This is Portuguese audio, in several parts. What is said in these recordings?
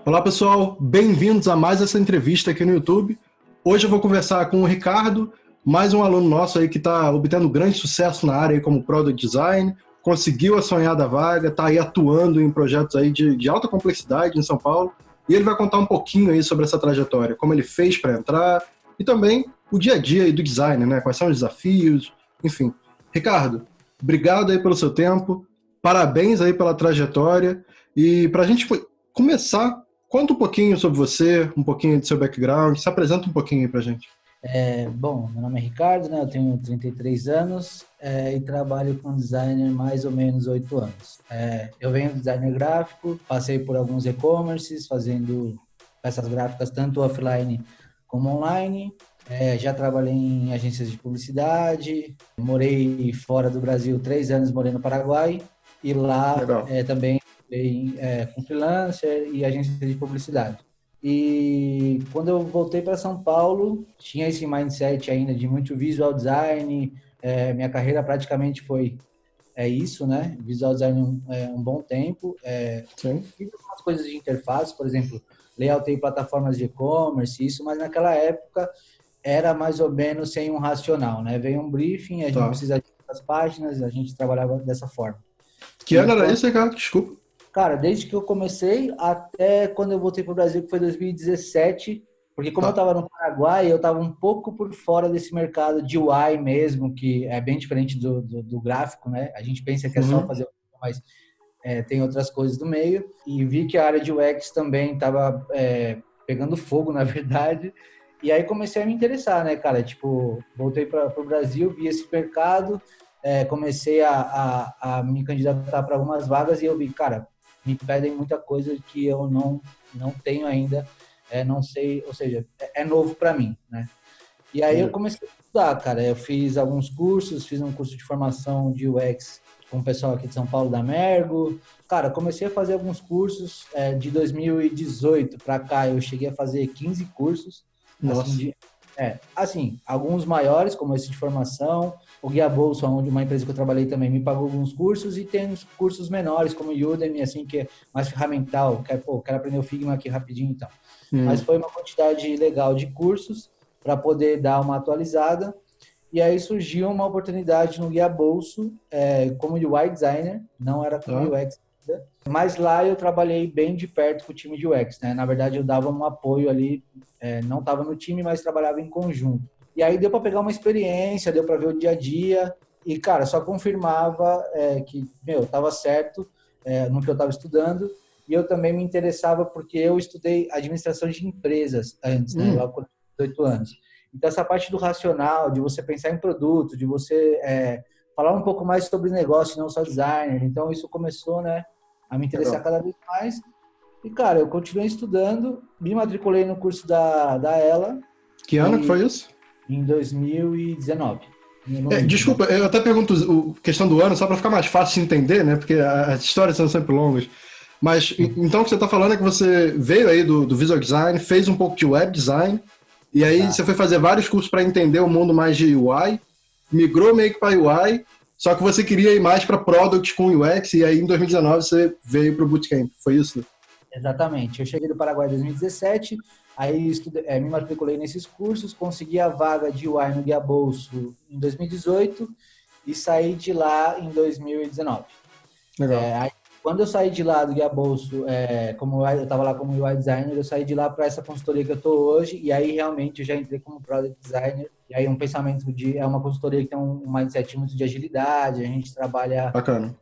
Olá pessoal, bem-vindos a mais essa entrevista aqui no YouTube. Hoje eu vou conversar com o Ricardo, mais um aluno nosso aí que está obtendo grande sucesso na área aí como Product Design, conseguiu a sonhada vaga, está aí atuando em projetos aí de alta complexidade em São Paulo, e ele vai contar um pouquinho aí sobre essa trajetória, como ele fez para entrar, e também o dia a dia aí do design, né? Quais são os desafios, enfim. Ricardo, obrigado aí pelo seu tempo, parabéns aí pela trajetória, e para a gente começar, conta um pouquinho sobre você, um pouquinho do seu background, se apresenta um pouquinho aí pra gente. Bom, meu nome é Ricardo, né? Eu tenho 33 anos e trabalho com designer mais ou menos 8 anos. Eu venho do designer gráfico, passei por alguns e-commerces, fazendo peças gráficas tanto offline como online. Já trabalhei em agências de publicidade, morei fora do Brasil 3 anos, morei no Paraguai, e lá também com freelancer e agência de publicidade. E quando eu voltei para São Paulo, tinha esse mindset ainda de muito visual design. Minha carreira praticamente foi isso, né? Visual design um bom tempo. Fiz algumas coisas de interface, por exemplo, layoutei plataformas de e-commerce, isso, mas naquela época era mais ou menos sem um racional, né? Veio um briefing, a gente precisa de das páginas, a gente trabalhava dessa forma. Que ano era isso, Ricardo? Desculpa. Cara, desde que eu comecei até quando eu voltei para o Brasil, que foi 2017, porque como eu estava no Paraguai, eu estava um pouco por fora desse mercado de UI mesmo, que é bem diferente do gráfico, né? A gente pensa que é só fazer, mas tem outras coisas do meio. E vi que a área de UX também estava pegando fogo, na verdade. E aí comecei a me interessar, né, cara? Tipo, voltei para o Brasil, vi esse mercado, comecei a me candidatar para algumas vagas e eu vi, cara, me pedem muita coisa que eu não tenho ainda, não sei, ou seja, é novo para mim, né? E aí eu comecei a estudar, cara. Eu fiz alguns cursos, fiz um curso de formação de UX com o pessoal aqui de São Paulo, da Mergo. Cara, comecei a fazer alguns cursos de 2018 para cá. Eu cheguei a fazer 15 cursos. Nossa. Assim, alguns maiores, como esse de formação. O Guia Bolso, onde uma empresa que eu trabalhei também me pagou alguns cursos, e tem uns cursos menores, como o Udemy, assim, que é mais ferramental, quero aprender o Figma aqui rapidinho e tal. Mas foi uma quantidade legal de cursos para poder dar uma atualizada, e aí surgiu uma oportunidade no Guia Bolso como UI designer, não era como UX ainda, mas lá eu trabalhei bem de perto com o time de UX, né? Na verdade, eu dava um apoio ali, não estava no time, mas trabalhava em conjunto. E aí deu para pegar uma experiência, deu para ver o dia a dia, e, cara, só confirmava que, estava certo no que eu estava estudando, e eu também me interessava porque eu estudei administração de empresas antes, né, lá com 18 anos. Então, essa parte do racional, de você pensar em produto, de você falar um pouco mais sobre negócio, não só designer, então isso começou, né, a me interessar cada vez mais. E, cara, eu continuei estudando, me matriculei no curso da Ela. Que ano que foi isso? Em 2019. Desculpa, eu até pergunto questão do ano, só para ficar mais fácil de entender, né? Porque as histórias são sempre longas. Mas, então, o que você está falando é que você veio aí do Visual Design, fez um pouco de Web Design, e aí você foi fazer vários cursos para entender o mundo mais de UI, migrou meio que para UI, só que você queria ir mais para Product com UX, e aí em 2019 você veio para o Bootcamp, foi isso? Exatamente. Eu cheguei do Paraguai em 2017, aí me matriculei nesses cursos, consegui a vaga de UI no Guia Bolso em 2018 e saí de lá em 2019. Legal. Aí, quando eu saí de lá do Guia Bolso, como eu estava lá como UI designer, eu saí de lá para essa consultoria que eu estou hoje, e aí realmente eu já entrei como product designer. E aí um pensamento é uma consultoria que tem um mindset muito de agilidade, a gente trabalha Bacana.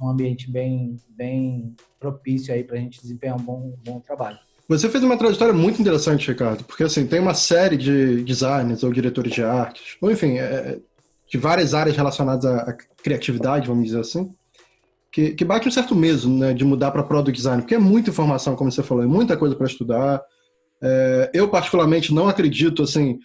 um ambiente bem propício aí para a gente desempenhar um bom trabalho. Você fez uma trajetória muito interessante, Ricardo, porque assim, tem uma série de designers ou diretores de artes, ou enfim, de várias áreas relacionadas à criatividade, vamos dizer assim, que bate um certo medo, né, de mudar para product design, porque é muita informação, como você falou, é muita coisa para estudar. Eu, particularmente, não acredito, assim,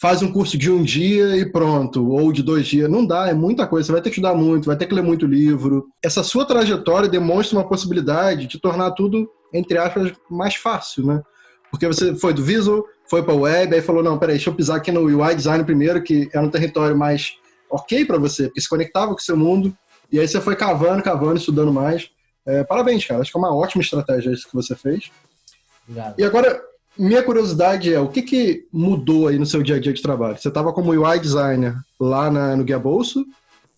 faz um curso de um dia e pronto, ou de 2 dias. Não dá, é muita coisa. Você vai ter que estudar muito, vai ter que ler muito livro. Essa sua trajetória demonstra uma possibilidade de tornar tudo, entre aspas, mais fácil, né? Porque você foi do Visual, foi para o Web, aí falou, não, peraí, deixa eu pisar aqui no UI Design primeiro, que era um território mais ok para você, porque se conectava com o seu mundo, e aí você foi cavando, estudando mais. Parabéns, cara, acho que é uma ótima estratégia isso que você fez. Obrigado. E agora, minha curiosidade é, o que que mudou aí no seu dia a dia de trabalho? Você estava como UI designer lá no Guia Bolso,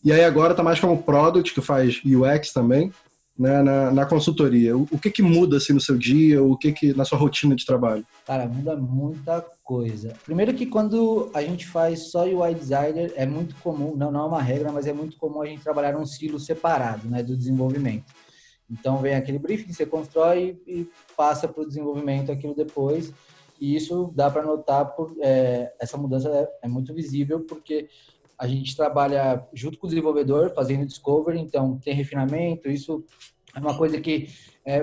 e aí agora está mais como product, que faz UX também, né, na consultoria. O que que muda assim no seu dia, o que que na sua rotina de trabalho? Cara, muda muita coisa. Primeiro que quando a gente faz só UI designer, é muito comum, não é uma regra, mas é muito comum a gente trabalhar num silo separado, né, do desenvolvimento. Então vem aquele briefing, você constrói e passa para o desenvolvimento aquilo depois. E isso dá para notar, essa mudança é muito visível, porque a gente trabalha junto com o desenvolvedor, fazendo discovery, então tem refinamento, isso é uma coisa que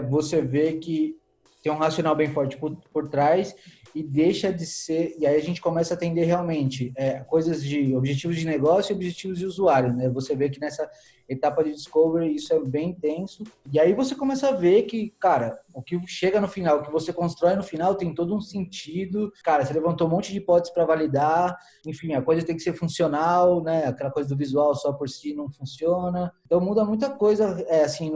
você vê que tem um racional bem forte por trás e deixa de ser... E aí a gente começa a atender realmente coisas de objetivos de negócio e objetivos de usuário, né? Você vê que nessa etapa de discovery isso é bem intenso. E aí você começa a ver que, cara, o que chega no final, o que você constrói no final tem todo um sentido. Cara, você levantou um monte de hipóteses para validar. Enfim, a coisa tem que ser funcional, né? Aquela coisa do visual só por si não funciona. Então muda muita coisa, assim,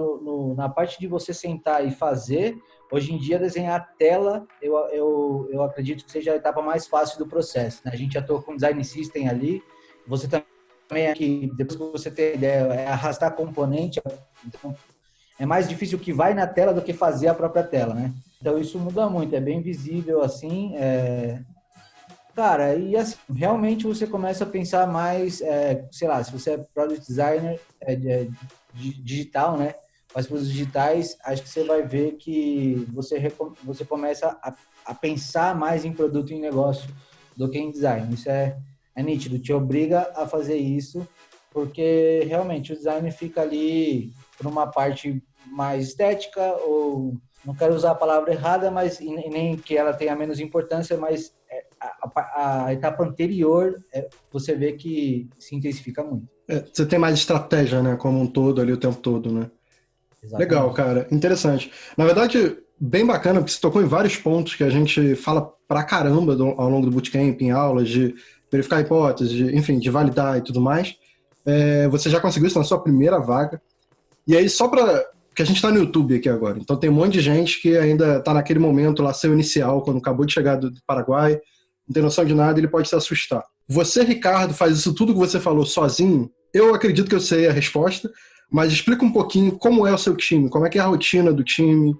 na parte de você sentar e fazer. Hoje em dia, desenhar tela, eu acredito que seja a etapa mais fácil do processo, né? A gente atua com design system ali, você também aqui, depois que você tem a ideia, arrastar componente, então é mais difícil o que vai na tela do que fazer a própria tela, né? Então isso muda muito, é bem visível assim, Cara, e assim, realmente você começa a pensar mais, sei lá, se você é product designer digital, né? Mas para os digitais, acho que você vai ver que você começa a pensar mais em produto e em negócio do que em design. Isso é nítido, te obriga a fazer isso, porque realmente o design fica ali por uma parte mais estética, ou não quero usar a palavra errada, mas e nem que ela tenha menos importância, mas a etapa anterior você vê que se intensifica muito. Você tem mais estratégia, né, como um todo ali o tempo todo, né? Exatamente. Legal, cara. Interessante. Na verdade, bem bacana, porque você tocou em vários pontos que a gente fala pra caramba ao longo do bootcamp, em aulas, de verificar hipóteses, enfim, de validar e tudo mais. Você já conseguiu isso na sua primeira vaga. E aí, só pra... Porque a gente tá no YouTube aqui agora, então tem um monte de gente que ainda tá naquele momento lá, seu inicial, quando acabou de chegar do Paraguai, não tem noção de nada, ele pode se assustar. Você, Ricardo, faz isso tudo que você falou sozinho? Eu acredito que eu sei a resposta, mas explica um pouquinho como é o seu time, como é que é a rotina do time,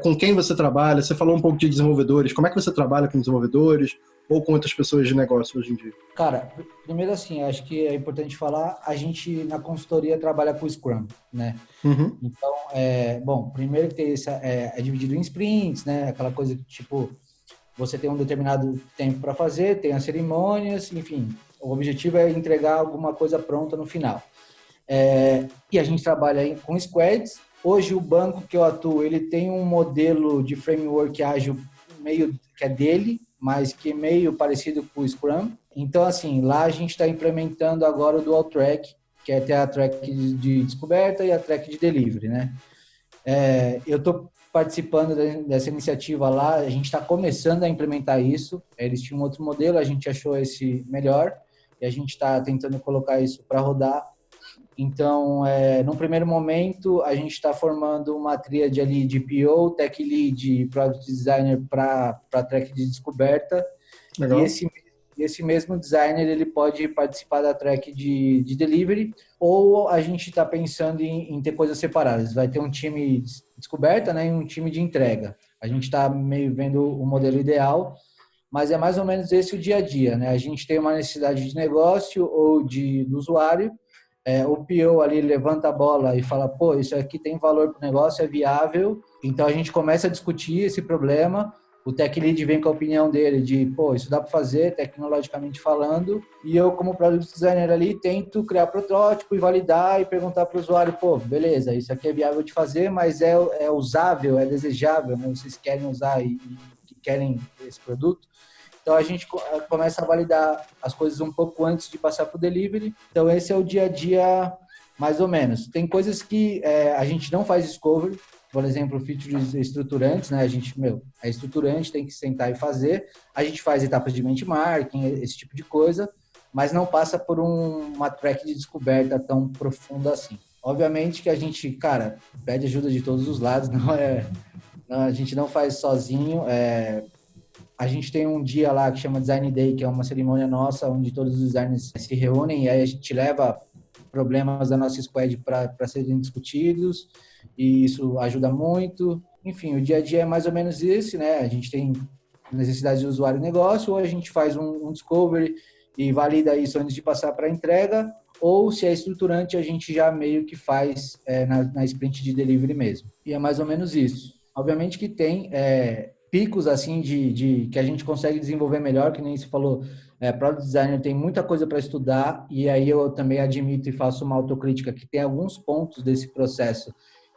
com quem você trabalha. Você falou um pouco de desenvolvedores, como é que você trabalha com desenvolvedores ou com outras pessoas de negócio hoje em dia? Cara, primeiro assim, acho que é importante falar, a gente na consultoria trabalha com Scrum, né? Uhum. Então, bom, primeiro que tem é dividido em sprints, né? Aquela coisa que, tipo, você tem um determinado tempo para fazer, tem as cerimônias, enfim, o objetivo é entregar alguma coisa pronta no final. E a gente trabalha com squads. Hoje o banco que eu atuo, ele tem um modelo de framework ágil meio que é dele, mas que é meio parecido com o Scrum. Então, assim, lá a gente está implementando agora o Dual Track, que é ter a track de descoberta e a track de delivery, né? Eu estou participando dessa iniciativa lá, a gente está começando a implementar isso. Eles tinham outro modelo, a gente achou esse melhor e a gente está tentando colocar isso para rodar. Então, no primeiro momento, a gente está formando uma tríade ali de PO, Tech Lead e Product Designer para a track de descoberta. Legal. E esse mesmo designer ele pode participar da track de delivery, ou a gente está pensando em ter coisas separadas. Vai ter um time de descoberta, né, e um time de entrega. A gente está meio vendo o modelo ideal, mas é mais ou menos esse o dia a dia, né? A gente tem uma necessidade de negócio ou do usuário, o PO ali levanta a bola e fala, pô, isso aqui tem valor para o negócio, é viável. Então a gente começa a discutir esse problema. O Tech Lead vem com a opinião dele de, pô, isso dá para fazer tecnologicamente falando. E eu, como Product Designer ali, tento criar protótipo e validar e perguntar para o usuário, pô, beleza, isso aqui é viável de fazer, mas é usável, é desejável, né? Vocês querem usar e querem esse produto. Então, a gente começa a validar as coisas um pouco antes de passar para o delivery. Então, esse é o dia a dia, mais ou menos. Tem coisas que a gente não faz discovery, por exemplo, features estruturantes, né? A gente, é estruturante, tem que sentar e fazer. A gente faz etapas de benchmarking, esse tipo de coisa, mas não passa por uma track de descoberta tão profunda assim. Obviamente que a gente, cara, pede ajuda de todos os lados, Não, a gente não faz sozinho. A gente tem um dia lá que chama Design Day, que é uma cerimônia nossa, onde todos os designers se reúnem e aí a gente leva problemas da nossa squad para serem discutidos e isso ajuda muito. Enfim, o dia a dia é mais ou menos isso, né? A gente tem necessidade de usuário e negócio, ou a gente faz um discovery e valida isso antes de passar para a entrega, ou se é estruturante, a gente já meio que faz na sprint de delivery mesmo. E é mais ou menos isso. Obviamente que tem picos assim de que a gente consegue desenvolver melhor, que nem você falou, Product Designer tem muita coisa para estudar, e aí eu também admito e faço uma autocrítica que tem alguns pontos desse processo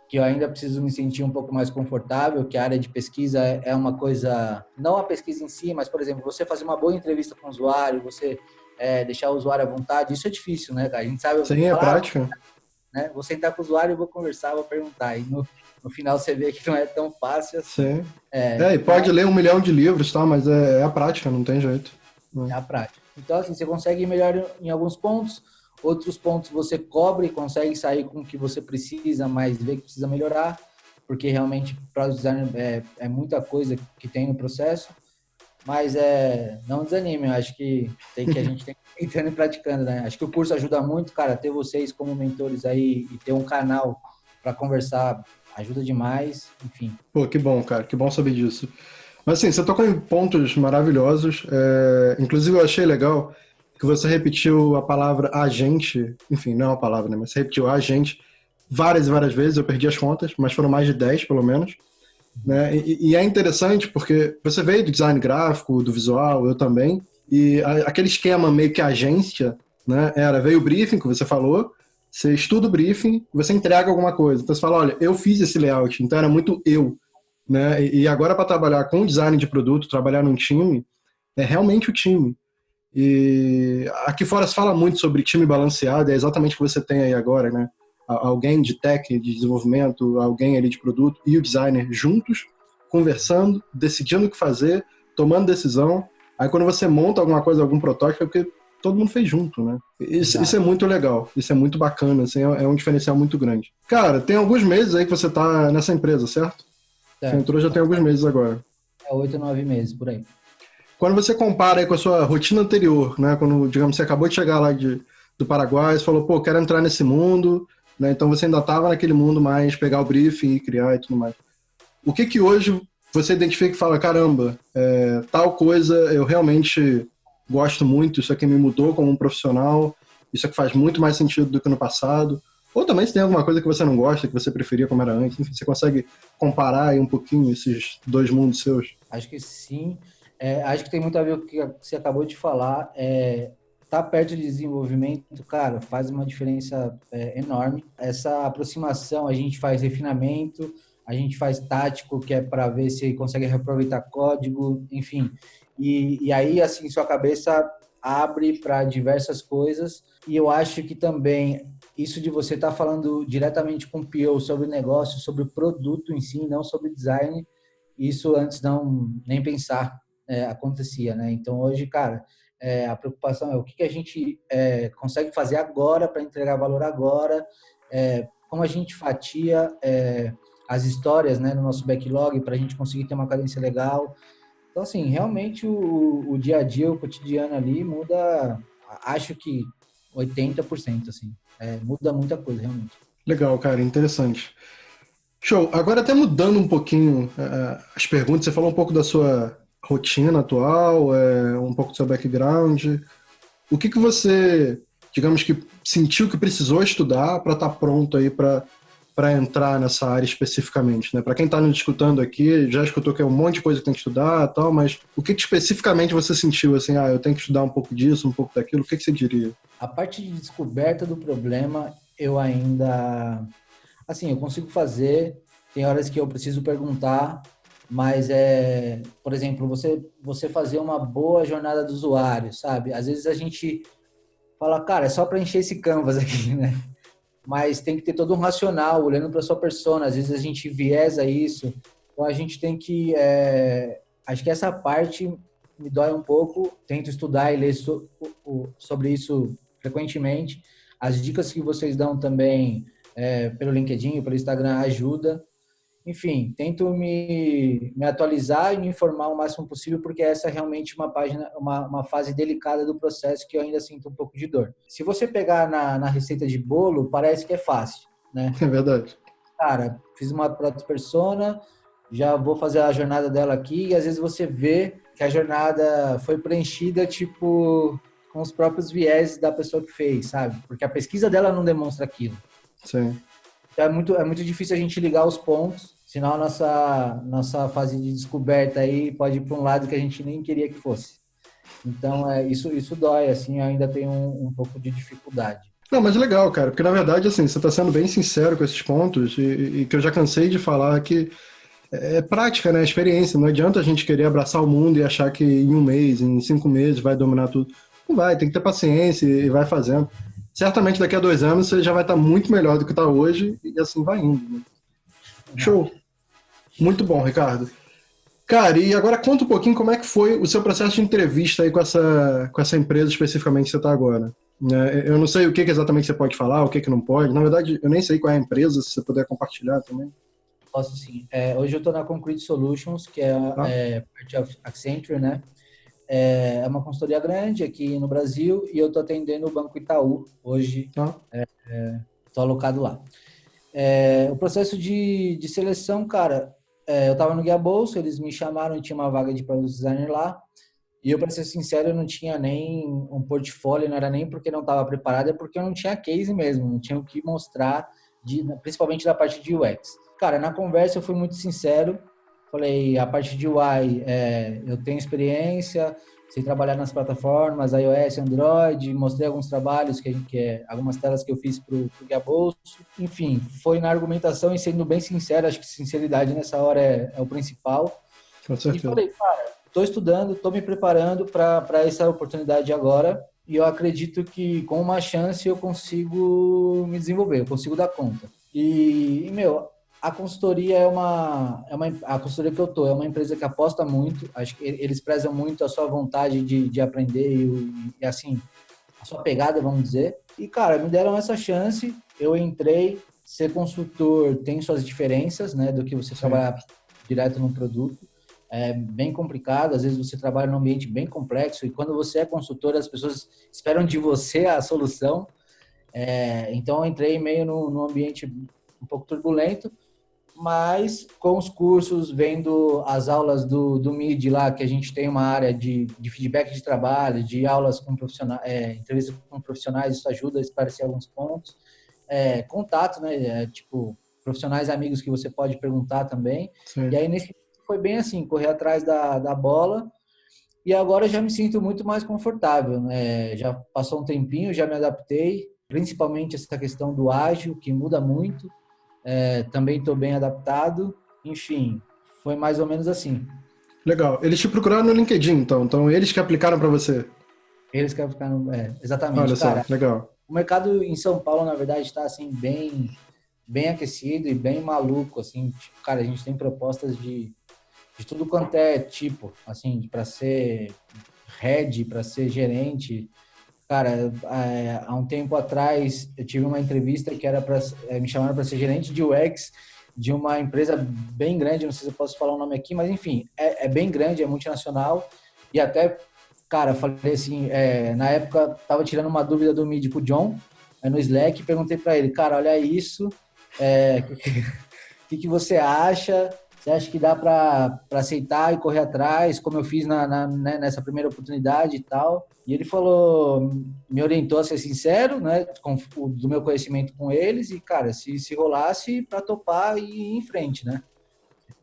que eu ainda preciso me sentir um pouco mais confortável, que a área de pesquisa é uma coisa, não a pesquisa em si, mas, por exemplo, você fazer uma boa entrevista com o usuário, você deixar o usuário à vontade, isso é difícil, né? A gente sabe Sim, é falar, prática. né? Vou sentar com o usuário, vou conversar, vou perguntar, e no final você vê que não é tão fácil assim. Sim. E pode ler 1 milhão de livros, tá? Mas é a prática, não tem jeito. É a prática. Então, assim, você consegue ir melhor em alguns pontos, outros pontos você cobre e consegue sair com o que você precisa, mas vê que precisa melhorar, porque realmente Product Design é muita coisa que tem no processo, mas não desanime, eu acho que a gente tem que ir entrando e praticando, né? Acho que o curso ajuda muito, cara, ter vocês como mentores aí e ter um canal para conversar ajuda demais, enfim. Pô, que bom, cara, que bom saber disso. Mas assim, você tocou em pontos maravilhosos. Inclusive, eu achei legal que você repetiu a palavra agente. Enfim, não é uma palavra, né? Mas você repetiu agente várias e várias vezes. Eu perdi as contas, mas foram mais de 10, pelo menos. Né? E é interessante porque você veio do design gráfico, do visual, eu também. E aquele esquema meio que agência, né? Veio o briefing, que você falou. Você estuda o briefing, você entrega alguma coisa. Então você fala, olha, eu fiz esse layout. Então era muito eu. Né? E agora, para trabalhar com design de produto, trabalhar num time, é realmente o time. E aqui fora se fala muito sobre time balanceado, é exatamente o que você tem aí agora, né? Alguém de tech, de desenvolvimento, alguém ali de produto e o designer juntos, conversando, decidindo o que fazer, tomando decisão. Aí quando você monta alguma coisa, algum protótipo, é porque todo mundo fez junto, né? Isso é muito legal, isso é muito bacana, assim, é um diferencial muito grande. Cara, tem alguns meses aí que você tá nessa empresa, certo? Você entrou já tem alguns meses agora. 8, 9 meses, por aí. Quando você compara aí com a sua rotina anterior, né? Quando, digamos, você acabou de chegar lá do Paraguai, você falou, pô, quero entrar nesse mundo, né? Então você ainda estava naquele mundo mais pegar o briefing e criar e tudo mais. O que hoje você identifica e fala, caramba, tal coisa eu realmente gosto muito, isso aqui me mudou como um profissional, isso aqui faz muito mais sentido do que no passado. Ou também se tem alguma coisa que você não gosta, que você preferia como era antes, enfim, você consegue comparar aí um pouquinho esses dois mundos seus? Acho que sim. Acho que tem muito a ver com o que você acabou de falar. Tá perto de desenvolvimento, cara, faz uma diferença enorme. Essa aproximação, a gente faz refinamento, a gente faz tático, que é para ver se consegue reaproveitar código, enfim. E aí, assim, sua cabeça abre para diversas coisas. E eu acho que também isso de você estar falando diretamente com o PO sobre o negócio, sobre o produto em si, não sobre design, isso antes não nem pensar acontecia, né? Então hoje, cara, a preocupação é o que a gente consegue fazer agora para entregar valor agora, como a gente fatia as histórias, né, no nosso backlog para a gente conseguir ter uma cadência legal. Então, assim, realmente o dia a dia, o cotidiano ali muda, acho que 80%, assim. Muda muita coisa, realmente. Legal, cara, interessante. Show. Agora até mudando um pouquinho as perguntas, você falou um pouco da sua rotina atual, um pouco do seu background. O que você, digamos que, sentiu que precisou estudar para estar pronto aí para entrar nessa área especificamente, né? Para quem está nos escutando aqui, já escutou que é um monte de coisa que tem que estudar e tal, mas o que especificamente você sentiu, assim, eu tenho que estudar um pouco disso, um pouco daquilo, o que você diria? A parte de descoberta do problema, eu ainda... Assim, eu consigo fazer, tem horas que eu preciso perguntar, mas por exemplo, você fazer uma boa jornada do usuário, sabe? Às vezes a gente fala, cara, é só preencher esse canvas aqui, né? Mas tem que ter todo um racional, olhando para sua persona. Às vezes a gente viesa isso, então a gente tem que... acho que essa parte me dói um pouco, tento estudar e ler sobre isso frequentemente. As dicas que vocês dão também pelo LinkedIn, pelo Instagram, ajuda. enfim, tento me atualizar e me informar o máximo possível, porque essa é realmente uma fase delicada do processo que eu ainda sinto um pouco de dor. Se você pegar na receita de bolo, parece que é fácil, né? É verdade. Cara, fiz uma prótese persona, já vou fazer a jornada dela aqui, e às vezes você vê que a jornada foi preenchida, tipo, com os próprios viés da pessoa que fez, sabe? Porque a pesquisa dela não demonstra aquilo. Sim. Então é muito difícil a gente ligar os pontos, senão a nossa fase de descoberta aí pode ir para um lado que a gente nem queria que fosse. Então, isso dói, assim, eu ainda tenho um pouco de dificuldade. Não, mas legal, cara, porque na verdade, assim, você está sendo bem sincero com esses pontos e que eu já cansei de falar que é prática, né? Experiência. Não adianta a gente querer abraçar o mundo e achar que em um mês, em 5 meses vai dominar tudo. Não vai, tem que ter paciência e vai fazendo. Certamente daqui a 2 anos você já vai estar muito melhor do que está hoje e assim vai indo. Né? Show! Muito bom, Ricardo. Cara, e agora conta um pouquinho como é que foi o seu processo de entrevista aí com essa empresa especificamente que você está agora. Né? Eu não sei o que exatamente você pode falar, o que não pode. Na verdade, eu nem sei qual é a empresa, se você puder compartilhar também. Posso sim. Hoje eu estou na Concrete Solutions, que parte of Accenture, né? É uma consultoria grande aqui no Brasil e eu estou atendendo o Banco Itaú hoje. Estou alocado lá. O processo de seleção, cara, eu estava no Guia Bolsa, eles me chamaram e tinha uma vaga de product designer lá. E eu, para ser sincero, eu não tinha nem um portfólio, não era nem porque não estava preparado, é porque eu não tinha case mesmo, não tinha o que mostrar, principalmente da parte de UX. Cara, na conversa eu fui muito sincero, falei, a parte de UI, eu tenho experiência, sei trabalhar nas plataformas, iOS, Android, mostrei alguns trabalhos, algumas telas que eu fiz para o Guia Bolso. Enfim, foi na argumentação e sendo bem sincero, acho que sinceridade nessa hora é o principal. Com certeza. E falei, cara, estou estudando, estou me preparando para essa oportunidade agora e eu acredito que com uma chance eu consigo me desenvolver, eu consigo dar conta. E meu, a consultoria a consultoria que eu tô é uma empresa que aposta muito, acho que eles prezam muito a sua vontade de aprender e assim, a sua pegada, vamos dizer. E cara, me deram essa chance, eu entrei, ser consultor tem suas diferenças, né, do que você trabalhar direto num produto. É bem complicado, às vezes você trabalha num ambiente bem complexo e quando você é consultor, as pessoas esperam de você a solução. Então eu entrei meio num ambiente um pouco turbulento, mas com os cursos, vendo as aulas do MID lá, que a gente tem uma área de feedback de trabalho, de aulas com profissionais, entrevistas com profissionais, isso ajuda a esclarecer alguns pontos. Contato, né? Tipo, profissionais amigos que você pode perguntar também. Sim. E aí, nesse foi bem assim, correr atrás da bola. E agora eu já me sinto muito mais confortável, né? Já passou um tempinho, já me adaptei, principalmente essa questão do ágil, que muda muito. Também estou bem adaptado. Enfim, foi mais ou menos assim. Legal. Eles te procuraram no LinkedIn, então. Então, eles que aplicaram para você. Eles que ficaram... exatamente. Olha cara, só, legal. O mercado em São Paulo, na verdade, está assim, bem aquecido e bem maluco. Assim, tipo, cara, a gente tem propostas de tudo quanto é tipo, assim, para ser head, para ser gerente. Cara, há um tempo atrás eu tive uma entrevista que era me chamaram para ser gerente de UX de uma empresa bem grande, não sei se eu posso falar o nome aqui, mas enfim, é bem grande, é multinacional e até, cara, falei assim, na época tava tirando uma dúvida do Mid pro John, no Slack, perguntei para ele, cara, olha isso, que você acha? Você acha que dá para aceitar e correr atrás, como eu fiz nessa primeira oportunidade e tal? E ele falou, me orientou a ser sincero, né, do meu conhecimento com eles, e, cara, se rolasse, para topar e ir em frente, né?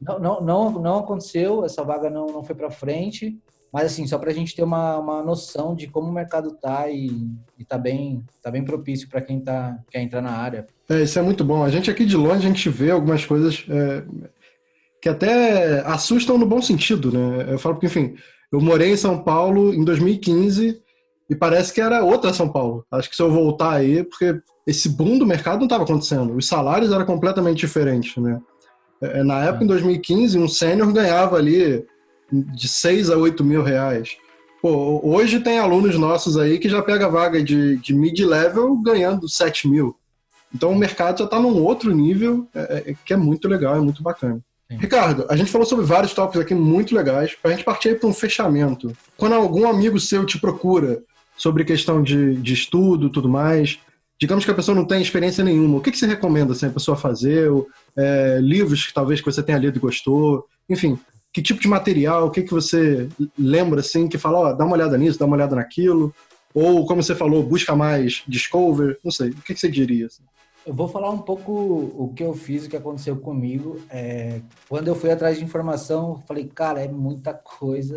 Não aconteceu, essa vaga não foi para frente, mas, assim, só para a gente ter uma noção de como o mercado tá e tá bem propício para quem quer entrar na área. Isso é muito bom. A gente aqui de longe, a gente vê algumas coisas que até assustam no bom sentido, né? Eu falo porque, enfim, eu morei em São Paulo em 2015 e parece que era outra São Paulo. Acho que se eu voltar aí, porque esse boom do mercado não estava acontecendo. Os salários eram completamente diferentes, né? Na época, em 2015, um sênior ganhava ali de 6 a 8 mil reais. Pô, hoje tem alunos nossos aí que já pega vaga de mid-level ganhando 7 mil. Então o mercado já está num outro nível que é muito legal, é muito bacana. Sim. Ricardo, a gente falou sobre vários tópicos aqui muito legais. Para a gente partir para um fechamento. Quando algum amigo seu te procura sobre questão de estudo e tudo mais, digamos que a pessoa não tem experiência nenhuma, o que você recomenda assim, a pessoa fazer? Livros que talvez que você tenha lido e gostou? Enfim, que tipo de material? O que você lembra assim, que fala, dá uma olhada nisso, dá uma olhada naquilo? Ou, como você falou, busca mais Discover? Não sei, o que você diria? Assim? Eu vou falar um pouco o que eu fiz, o que aconteceu comigo. Quando eu fui atrás de informação, eu falei, cara, é muita coisa.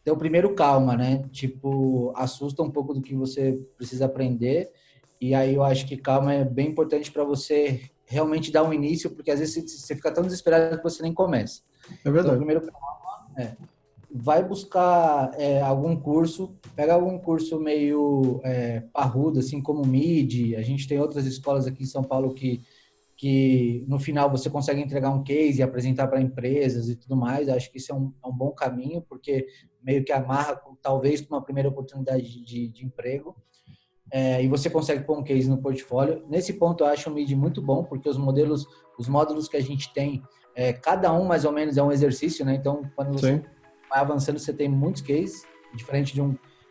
Então, primeiro, calma, né? Tipo, assusta um pouco do que você precisa aprender. E aí eu acho que calma é bem importante para você realmente dar um início, porque às vezes você fica tão desesperado que você nem começa. É verdade. Então, primeiro, calma. Vai buscar algum curso, pega algum curso meio parrudo, assim como o MID. A gente tem outras escolas aqui em São Paulo que no final você consegue entregar um case e apresentar para empresas e tudo mais. Acho que isso é um bom caminho, porque meio que amarra, talvez, com uma primeira oportunidade de emprego. E você consegue pôr um case no portfólio. Nesse ponto, eu acho o MID muito bom, porque os módulos que a gente tem, cada um mais ou menos é um exercício, né? Então, quando você vai avançando, você tem muitos cases, diferente de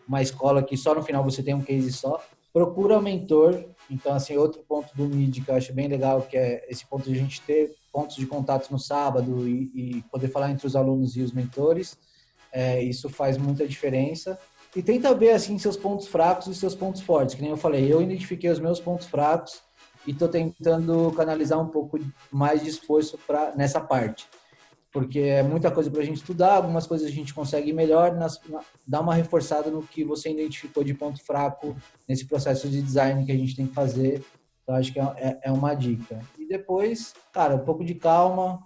uma escola que só no final você tem um case só. Procura um mentor. Então, assim, outro ponto do MID que eu acho bem legal, que é esse ponto de a gente ter pontos de contato no sábado e poder falar entre os alunos e os mentores. Isso faz muita diferença. E tenta ver, assim, seus pontos fracos e seus pontos fortes. Que nem eu falei, eu identifiquei os meus pontos fracos e estou tentando canalizar um pouco mais de esforço nessa parte. Porque é muita coisa para a gente estudar, algumas coisas a gente consegue ir melhor, dar uma reforçada no que você identificou de ponto fraco nesse processo de design que a gente tem que fazer. Então, acho que é uma dica. E depois, cara, um pouco de calma.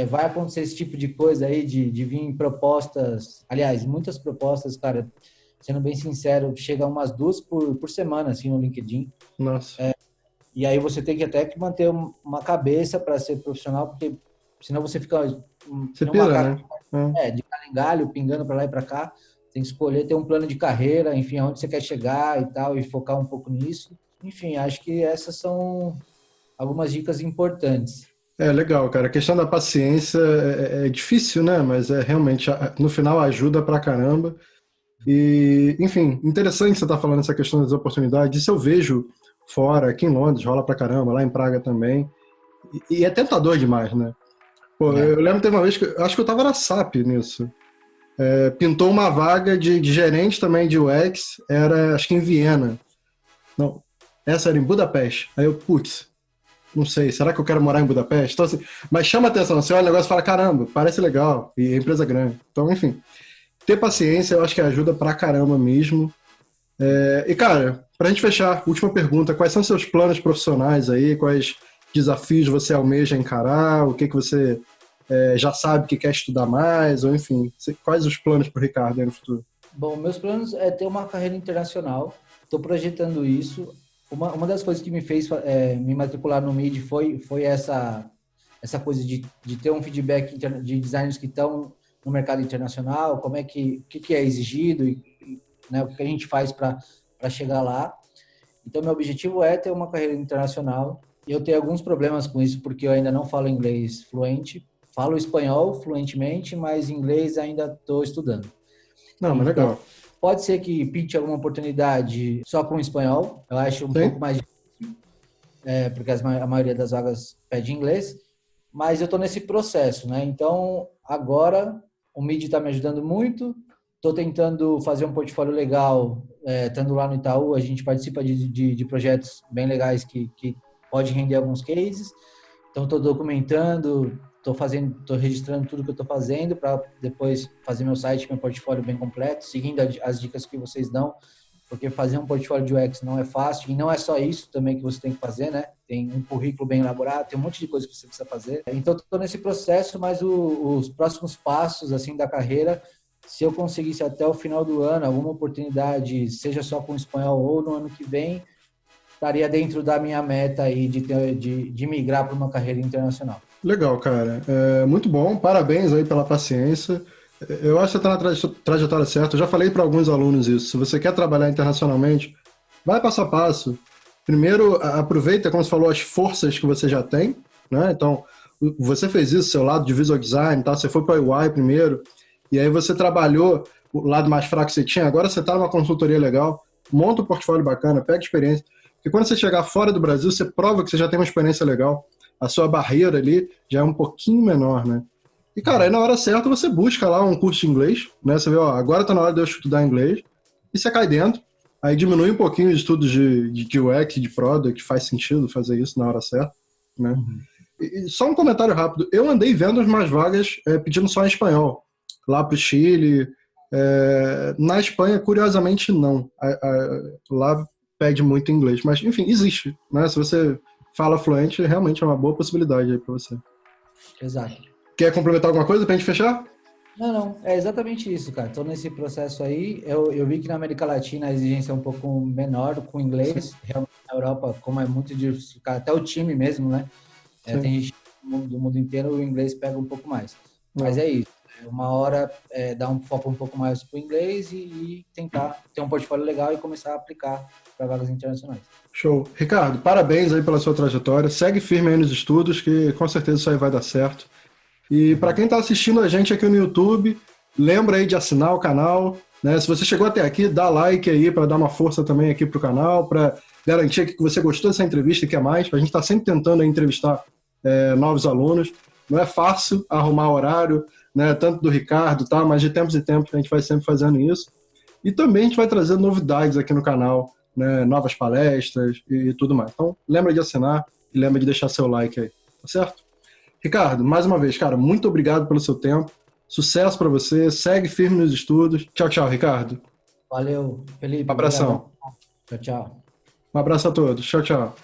Vai acontecer esse tipo de coisa aí, de vir propostas, aliás, muitas propostas, cara, sendo bem sincero, chega umas 2 por semana, assim, no LinkedIn. Nossa. E aí você tem que até que manter uma cabeça para ser profissional, porque senão você fica... Você pira, né? De galho em galho, pingando para lá e para cá. Tem que escolher, ter um plano de carreira, enfim, aonde você quer chegar e tal, e focar um pouco nisso. Enfim, acho que essas são algumas dicas importantes. Legal, cara. A questão da paciência é difícil, né? Mas realmente, no final, ajuda pra caramba. E, enfim, interessante você estar falando essa questão das oportunidades. Isso eu vejo fora, aqui em Londres, rola pra caramba, lá em Praga também. E é tentador demais, né? Pô, eu lembro que teve uma vez que acho que eu tava na SAP nisso. Pintou uma vaga de gerente também de UX, era acho que em Viena. Não, essa era em Budapeste. Aí eu, putz, não sei, será que eu quero morar em Budapeste? Então, assim, mas chama atenção, você olha o negócio e fala, caramba, parece legal, e é empresa grande. Então, enfim, ter paciência eu acho que ajuda pra caramba mesmo. E, cara, pra gente fechar, última pergunta, quais são seus planos profissionais aí, quais desafios você almeja encarar, o que você já sabe que quer estudar mais, ou enfim, quais os planos para o Ricardo aí no futuro? Bom, meus planos é ter uma carreira internacional, estou projetando isso. Uma das coisas que me fez me matricular no MID foi essa coisa de ter um feedback de designers que estão no mercado internacional, como é o que é exigido e né, o que a gente faz para chegar lá. Então, meu objetivo é ter uma carreira internacional. Eu tenho alguns problemas com isso, porque eu ainda não falo inglês fluente. Falo espanhol fluentemente, mas inglês ainda estou estudando. Não, mas então, legal. Pode ser que pinte alguma oportunidade só com espanhol. Eu acho um pouco mais difícil, porque a maioria das vagas pede inglês. Mas eu estou nesse processo, né? Então, agora, o MID está me ajudando muito. Estou tentando fazer um portfólio legal. Estando lá no Itaú, a gente participa de projetos bem legais que pode render alguns cases. Então, estou documentando, estou registrando tudo que eu estou fazendo para depois fazer meu site, meu portfólio bem completo, seguindo as dicas que vocês dão, porque fazer um portfólio de UX não é fácil, e não é só isso também que você tem que fazer, né? Tem um currículo bem elaborado, tem um monte de coisa que você precisa fazer. Então, estou nesse processo, mas os próximos passos, assim, da carreira, se eu conseguisse até o final do ano alguma oportunidade, seja só com espanhol ou no ano que vem, estaria dentro da minha meta aí de migrar para uma carreira internacional. Legal, cara. Muito bom. Parabéns aí pela paciência. Eu acho que você está na trajetória certa. Eu já falei para alguns alunos isso. Se você quer trabalhar internacionalmente, vai passo a passo. primeiro, aproveita, como você falou, as forças que você já tem, né? Então, você fez isso, seu lado de visual design, tá? Você foi para o UI primeiro, e aí você trabalhou o lado mais fraco que você tinha, agora você está numa consultoria legal, monta um portfólio bacana, pega experiência, porque quando você chegar fora do Brasil, você prova que você já tem uma experiência legal, a sua barreira ali já é um pouquinho menor, né? E, cara, aí na hora certa você busca lá um curso de inglês, né? Você vê, ó, agora tá na hora de eu estudar inglês, e você cai dentro, aí diminui um pouquinho os estudos de UX, de product, que faz sentido fazer isso na hora certa, né? E só um comentário rápido, eu andei vendo umas vagas pedindo só em espanhol, lá pro Chile, na Espanha, curiosamente, não. Lá pede muito inglês, mas, enfim, existe, né? Se você fala fluente, realmente é uma boa possibilidade aí pra você. Exato. Quer complementar alguma coisa pra gente fechar? Não, é exatamente isso, cara. Tô nesse processo aí. Eu vi que na América Latina a exigência é um pouco menor com o inglês. Realmente na Europa, como é muito difícil, até o time mesmo, né? Tem gente do mundo inteiro, o inglês pega um pouco mais. Mas é isso. Uma hora dar um foco um pouco mais pro inglês e tentar ter um portfólio legal e começar a aplicar para vagas internacionais. Show. Ricardo, parabéns aí pela sua trajetória. Segue firme aí nos estudos, que com certeza isso aí vai dar certo. E para quem está assistindo a gente aqui no YouTube, lembra aí de assinar o canal, né? Se você chegou até aqui, dá like aí para dar uma força também aqui pro canal, para garantir que você gostou dessa entrevista e quer mais. A gente está sempre tentando entrevistar novos alunos. Não é fácil arrumar horário, né? Tanto do Ricardo, tá? Mas de tempos em tempos a gente vai sempre fazendo isso. E também a gente vai trazer novidades aqui no canal, né? Novas palestras e tudo mais. Então, lembra de assinar e lembra de deixar seu like aí, tá certo? Ricardo, mais uma vez, cara, muito obrigado pelo seu tempo. Sucesso para você. Segue firme nos estudos. Tchau, tchau, Ricardo. Valeu, Felipe. Um abração. Obrigado. Tchau, tchau. Um abraço a todos. Tchau, tchau.